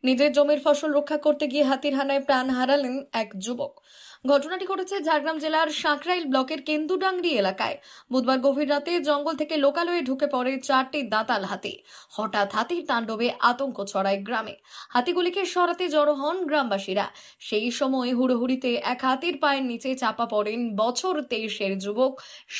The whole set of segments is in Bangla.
নিজের জমির ফসল রক্ষা করতে গিয়ে হাতির হানায় প্রাণ হারালেন এক যুবক। ঘটনাটি ঘটেছে ঝাড়গ্রাম জেলার সাঁকরাইল ব্লকের কেন্দুডাংরি এলাকায়। বুধবার গভীর রাতে জঙ্গল থেকে লোকালয়ে ঢুকে পড়ে 4টি দাঁতাল হাতি। হঠাৎ হাতির তাণ্ডবে আতঙ্ক ছড়ায় গ্রামে। হাতিগুলিকে সরাতে জড়ো হন গ্রামবাসীরা। সেই সময় হুড়োহুড়িতে এক হাতির পায়ের নিচে চাপা পড়েন বছর 23-এর যুবক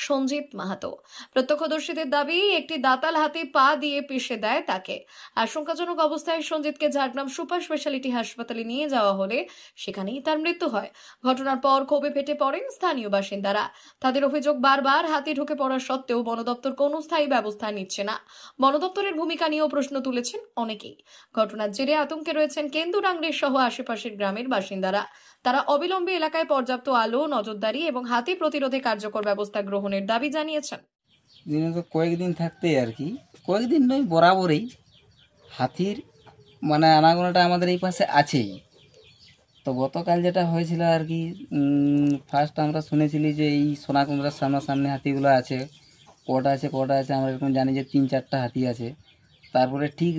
সঞ্জিত মাহাতো। প্রত্যক্ষদর্শীদের দাবি, একটি দাঁতাল হাতি পা দিয়ে পিষে দেয় তাকে। আশঙ্কাজনক অবস্থায় সঞ্জিতকে ঝাড়গ্রাম সুপার স্পেশালিটি হাসপাতালে নিয়ে যাওয়া হলে সেখানেই তার মৃত্যু হয়। ঘটনার পর ক্ষোভে ফেটে পড়েন স্থানীয় বাসিন্দারা। তাদের অভিযোগ, বারবার হাতি ঢুকে পড়া সত্ত্বেও বন দপ্তর কোনো স্থায়ী ব্যবস্থা নিচ্ছে না। বন দপ্তরের ভূমিকা নিয়েও প্রশ্ন তুলেছেন অনেকেই। ঘটনার জেরে আতঙ্কে রয়েছেন কেন্দুডাংরি সহ আশেপাশের গ্রামের বাসিন্দারা। তারা অবিলম্বে এলাকায় পর্যাপ্ত আলো, নজরদারি এবং হাতি প্রতিরোধে কার্যকর ব্যবস্থা গ্রহণের দাবি জানিয়েছেন। দিনে তো কয়েকদিন থাকতেই আর কি, কয়েকদিন নয় বরাবরই হাতির আনাগোনাটা আমাদের এই পাশে আছেই। তো গতকাল যেটা হয়েছিল আর কি, ফার্স্ট আমরা শুনেছিলি যে এই সোনাকুমড়ার সামনাসামনি হাতিগুলো আছে। কটা আছে আমরা এরকম জানি যে 3-4টা হাতি আছে। তারপরে ঠিক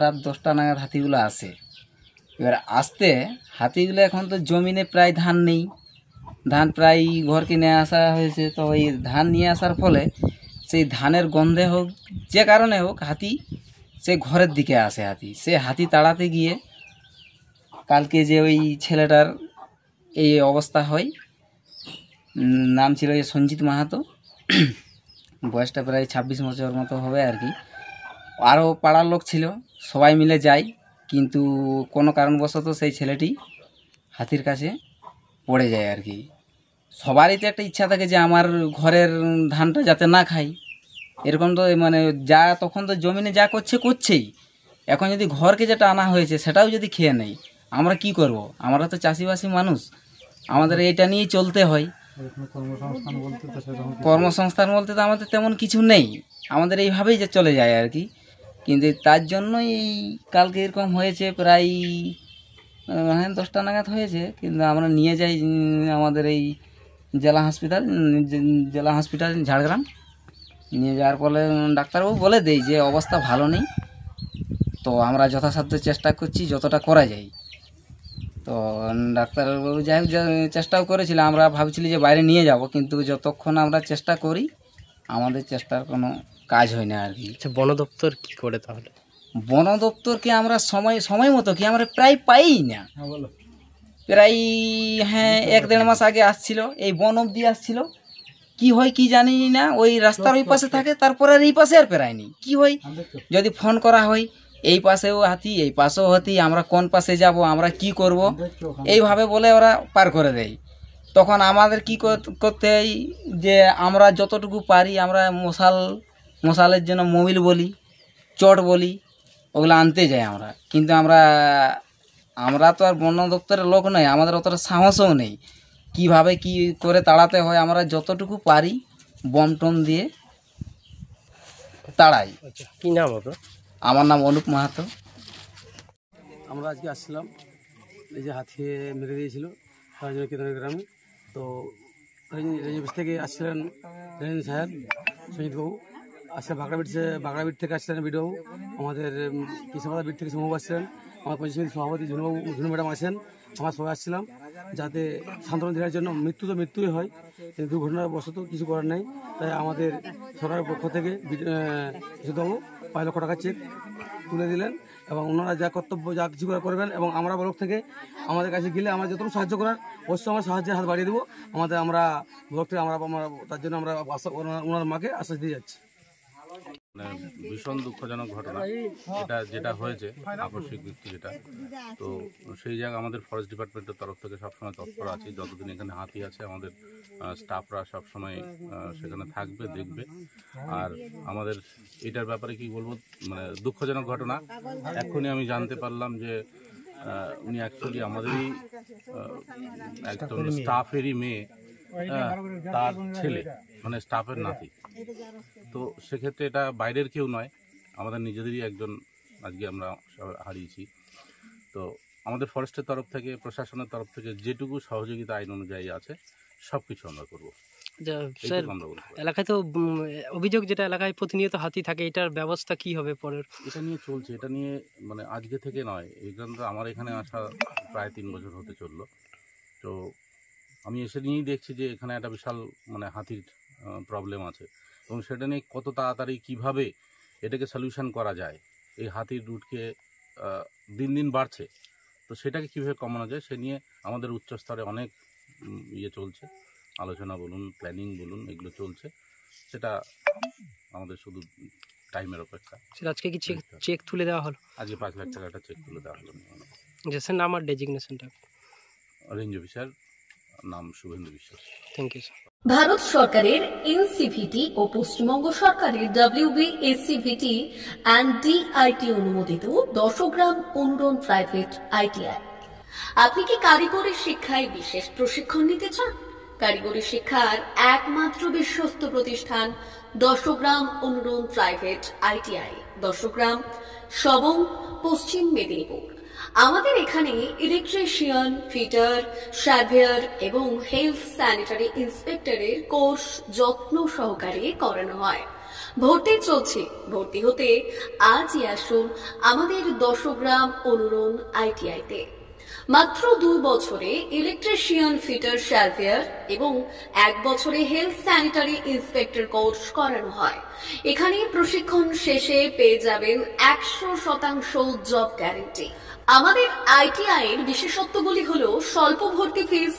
রাত 10টা নাগাদ হাতিগুলো আসে। এবার আসতে হাতিগুলো এখন তো জমিনে প্রায় ধান নেই, ধান প্রায় ঘরকে নিয়ে আসা হয়েছে। তো এই ধান নিয়ে আসার ফলে সেই ধানের গন্ধে হোক, যে কারণে হোক, হাতি সে ঘরের দিকে আসে। সে হাতি তাড়াতে গিয়ে কালকে যে ওই ছেলেটার এই অবস্থা হয়, নাম ছিল সঞ্জিত মাহাতো, বয়সটা প্রায় 26 বছর মতো হবে আর কি। আরও পাড়ার লোক ছিল, সবাই মিলে যায়, কিন্তু কোনো কারণবশত সেই ছেলেটি হাতির কাছে পড়ে যায় আর কি। সবারই তো একটা ইচ্ছা থাকে যে আমার ঘরের ধানটা যাতে না খাই, এরকম তো যা তখন তো জমিনে যা করছেই। এখন যদি ঘরকে যেটা আনা হয়েছে সেটাও যদি খেয়ে নেই, আমরা কি করব? আমরা তো চাষিবাসী মানুষ, আমাদের এইটা নিয়েই চলতে হয়। কর্মসংস্থান বলতে তো আমাদের তেমন কিছু নেই, আমাদের এইভাবেই যে চলে যায় আর কি। কিন্তু তার জন্যই কালকে এরকম হয়েছে, প্রায় 10টা নাগাদ হয়েছে। কিন্তু আমরা নিয়ে যাই আমাদের এই জেলা হসপিটাল ঝাড়গ্রাম। নিয়ে যাওয়ার ফলে ডাক্তারবাবু বলে দেয় যে অবস্থা ভালো নেই। তো আমরা যথাসাধ্য চেষ্টা করছি যতটা করা যায়। তো ডাক্তারবাবু যাই হোক চেষ্টাও করেছিল, আমরা ভাবছিলি যে বাইরে নিয়ে যাব, কিন্তু যতক্ষণ আমরা চেষ্টা করি আমাদের চেষ্টার কোনো কাজ হয় না আর কি। বন দপ্তর কী করে তাহলে? বন দপ্তরকে আমরা সময় মতো কি আমরা প্রায় পাই না। প্রায় 1-1.5 মাস আগে আসছিল, এই বন অবধি আসছিল। কি হয় কি জানি না, ওই রাস্তার ওই পাশে থাকে, তারপরে আর এই পাশে আর পেরায়নি। কি হয়, যদি ফোন করা হয় এই পাশেও হাতি, এই পাশেও হাতি, আমরা কোন পাশে যাব, আমরা কি করব, এইভাবে বলে ওরা পার করে দেয়। তখন আমাদের কি করতে হয়, যে আমরা যতটুকু পারি আমরা মশালের জন্য মোবিল বলি, চট বলি, ওগুলো আনতে যাই আমরা। কিন্তু আমরা তো আর বন দপ্তরের লোক নই, আমাদের অতটা সাহসও নেই। কিভাবে কি করে তাড়াতে হয় আমরা যতটুকু পারি বম টম দিয়ে তাড়াই। কী নাম আপনার? আমার নাম অনুপ মাহাতো। আমরা আজকে আসছিলাম, এই যে হাতি মেরে দিয়েছিল কেন্দ্র গ্রামে। তো রেঞ্জ থেকে আসছিলেন রেঞ্জ সাহেব সঞ্জিতবাবু, আসলে বাগড়াবিট থেকে আসছিলেন বিডিওবাবু, আমাদের কৃষ্ণপাড়া বিট থেকে সমবাবু আসছিলেন, আমার পঞ্চায়েত সমিতির সভাপতি ঝুনু ম্যাডাম আছেন। আমরা সবাই আসছিলাম যাতে সান্ত্বনা দেওয়ার জন্য। মৃত্যু তো মৃত্যুই হয়, কিন্তু দুর্ঘটনাবশত কিছু করার নেই। তাই আমাদের সরকারের পক্ষ থেকে কৃষ্ণবাবু 5 লক্ষ টাকা চেক তুলে দিলেন, এবং ওনারা যা কর্তব্য যা কিছু করবেন। এবং আমরা ব্লক থেকে আমাদের কাছে গেলে আমরা যতটুকু সাহায্য করার অবশ্যই আমরা সাহায্যের হাত বাড়িয়ে দেবো। আমরা ব্লক থেকে আমরা তার জন্য আমরা ওনার মাকে আশ্বাস দিয়ে যাচ্ছি। ভীষণ দুঃখজনক ঘটনা যেটা হয়েছে, আকস্মিক মৃত্যু যেটা। তো সেই জায়গায় আমাদের ফরেস্ট ডিপার্টমেন্টের তরফ থেকে সবসময় তৎপর আছি। যতদিন এখানে হাতি আছে আমাদের স্টাফরা সবসময় সেখানে থাকবে, দেখবে। আর আমাদের এটার ব্যাপারে কি বলবো, দুঃখজনক ঘটনা। এক্ষুনি আমি জানতে পারলাম যে উনি অ্যাকচুয়ালি আমাদেরই একজন স্টাফেরই মেয়ে, তার ছেলে, স্টাফের নাতি। তো সেক্ষেত্রে এটা বাইরের কেউ নয়, আমাদের নিজেদেরই একজন আজকে আমরা হারিয়েছি। তো আমাদের ফরেস্টের তরফ থেকে, প্রশাসনের তরফ থেকে যেটুকু সহযোগিতা আইন অনুযায়ী আছে সব কিছু আমরা করব। স্যার এইটুকু আমরা বলতে পারি। এলাকায় তো অভিযোগ যেটা এলাকায় প্রতিনিয়ত হাতি থাকে, এটার ব্যবস্থা কি হবে পরের? এটা নিয়ে চলছে, এটা নিয়ে মানে আজকে থেকে নয়, এইখানে তো আমার এখানে আসা প্রায় 3 বছর হতে চললো। তো আমি এসে নিয়েই দেখছি যে এখানে একটা বিশাল মানে হাতির প্রবলেম আছে, এবং সেটা নিয়ে কত তাড়াতাড়ি কিভাবে এটাকে সলিউশন করা যায়। এই হাতির রুটকে দিন দিন বাড়ছে, তো সেটাকে কীভাবে কমানো যায় সে নিয়ে আমাদের উচ্চস্তরে অনেক ইয়ে চলছে, আলোচনা বলুন, প্ল্যানিং বলুন, এগুলো চলছে। সেটা আমাদের শুধু টাইমের অপেক্ষা। স্যার আজকে কি চেক তুলে দেওয়া হলো? আজকে 5 লাখ টাকা একটা চেক তুলে দেওয়া হলো। স্যার নাম আর ডেজিগনেশনটা? রেঞ্জ অফিসার, নাম শুভেন্দু বিশ্বাস। Thank you sir. ভারত সরকারের এনসিভিটি ও পশ্চিমবঙ্গ সরকারের WBSCVT অ্যান্ড DIT অনুমোদিত 10 গ্রাম অনুরণ প্রাইভেট ITI। আপনি কি কারিগরি শিক্ষায় বিশেষ প্রশিক্ষণ নিতে চান? কারিগরি শিক্ষার একমাত্র বিশ্বস্ত প্রতিষ্ঠান 10 গ্রাম অনুরণ প্রাইভেট ITI, 10 গ্রাম, সবং, পশ্চিম মেদিনীপুর। আমাদের এখানে ইলেকট্রিশিয়ান, ফিটার, সার্ভেয়ার এবং হেলথ স্যানিটারি ইন্সপেক্টরের কোর্স যত্ন সহকারে করানো হয়। ভর্তি চলছে। ভর্তি হতে আজই আসুন আমাদের 10 গ্রাম অনুরণ ITI-তে। মাত্র 2 বছরে ইলেকট্রিশিয়ান, ফিটার, সার্ভেয়ার এবং 1 বছরে হেলথ স্যানিটারি ইন্সপেক্টর কোর্স করানো হয়। এখানে প্রশিক্ষণ শেষে পেয়ে যাবেন 100% জব গ্যারান্টি। আমাদের ITI এর বিশেষত্বগুলি হলো স্বল্প ভর্তি ফিস,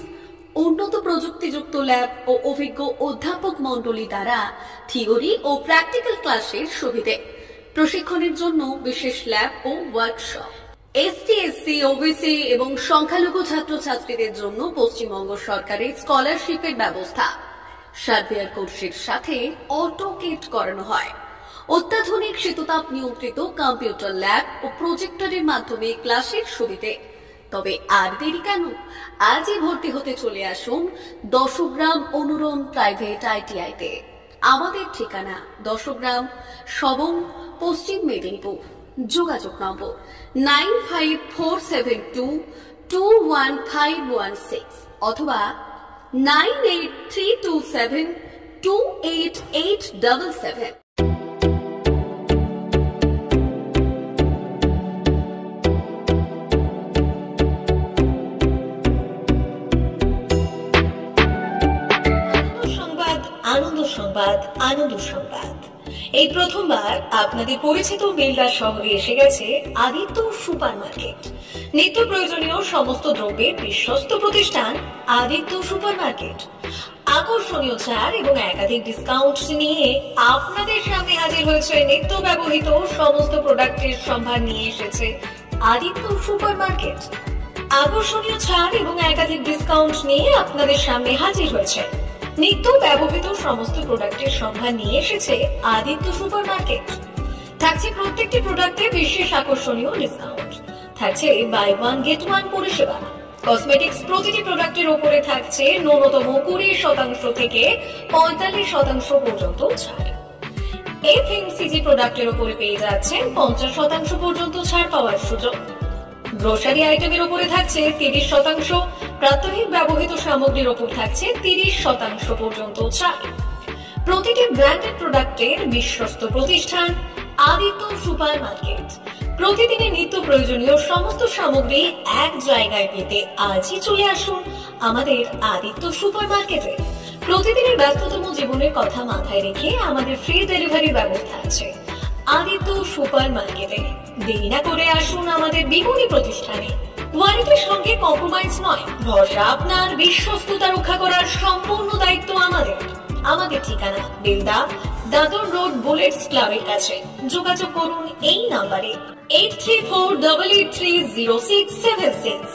উন্নত প্রযুক্তিযুক্ত ল্যাব ও অভিজ্ঞ অধ্যাপক মণ্ডলী দ্বারা থিওরি ও প্র্যাকটিক্যাল ক্লাসের সুবিধে, প্রশিক্ষণের জন্য বিশেষ ল্যাব ও ওয়ার্কশপ, ST, SC, OBC এবং সংখ্যালঘু ছাত্রছাত্রীদের জন্য পশ্চিমবঙ্গ সরকারের স্কলারশিপের ব্যবস্থা। সার্ভেয়ার কোর্সের সাথে অটোকেট করানো হয়। অত্যাধুনিক শীততাপ নিয়ন্ত্রিত কম্পিউটার ল্যাব ও প্রজেক্টরের মাধ্যমে ক্লাসের সুবিধে। তবে আর দেরি কেন? আজই ভর্তি হতে চলে আসুন 10 গ্রাম অনুরণ প্রাইভেট ITI-তে। আমাদের ঠিকানা 10 গ্রাম, সবং, পশ্চিম মেদিনীপুর। যোগাযোগ নম্বর 9547221516 অথবা 9832728877। আনন্দ সংবাদ, আনন্দ সংবাদ। এই প্রথমবার আপনাদের পরিচিত বেলদা শহরে এসে গেছে আদিত্য সুপার মার্কেট। নিত্য প্রয়োজনীয় সমস্ত দ্রব্যের বিশ্বস্ত প্রতিষ্ঠান আদিত্য সুপার মার্কেট। আকর্ষণীয় ছাড় এবং একাধিক ডিসকাউন্ট নিয়ে আপনাদের সামনে হাজির হয়েছে। নিত্য ব্যবহৃত সমস্ত প্রোডাক্টের সম্ভার নিয়ে এসেছে আদিত্য সুপার মার্কেট। আকর্ষণীয় ছাড় এবং একাধিক ডিসকাউন্ট নিয়ে আপনাদের সামনে হাজির হয়েছে। নিত্য ব্যবহৃত সমস্ত প্রোডাক্টের সম্ভার নিয়ে এসেছে আদিত্য সুপার মার্কেট। থাকছে প্রত্যেকটি প্রোডাক্টে বিশেষ আকর্ষণীয় ডিসকাউন্ট। থাকছে বাই ওয়ান গেট ওয়ান পরিষেবা। কসমেটিক্স প্রতিটি প্রোডাক্টের উপরে থাকছে ন্যূনতম 20% থেকে 45% পর্যন্ত ছাড়। FMCG প্রোডাক্টের উপরে পেয়ে যাচ্ছেন 50% পর্যন্ত ছাড় পাওয়ার সুযোগ। গ্রোসারি আইটেমের উপরে থাকছে 30%, প্রাত্যহিক ব্যবহৃত সামগ্রীর উপর থাকছে 30% পর্যন্ত ছাড়। প্রতিটি ব্র্যান্ডেড প্রোডাক্টের বিশ্বস্ত প্রতিষ্ঠান আদিত্য সুপার মার্কেট। প্রতিদিনের নিত্য প্রয়োজনীয় সমস্ত সামগ্রী এক জায়গায় পেতে আজই চলে আসুন আমাদের আদিত্য সুপার মার্কেটে। প্রতিদিনের ব্যস্ততম জীবনের কথা মাথায় রেখে আমাদের ফ্রি ডেলিভারির ব্যবস্থা আছে আদিত্য সুপার মার্কেটে। দেরি না করে আসুন আমাদের বিপণী প্রতিষ্ঠানে। কোয়ালিটির সঙ্গে কম্প্রোমাইজ নয়, ভরসা আপনার, বিশ্বস্ততা রক্ষা করার সম্পূর্ণ দায়িত্ব আমাদের। আমাদের ঠিকানা বেলদা, দাদর রোড, বুলেটস ক্লাবের কাছে। যোগাযোগ করুন এই নাম্বারে 8348830676।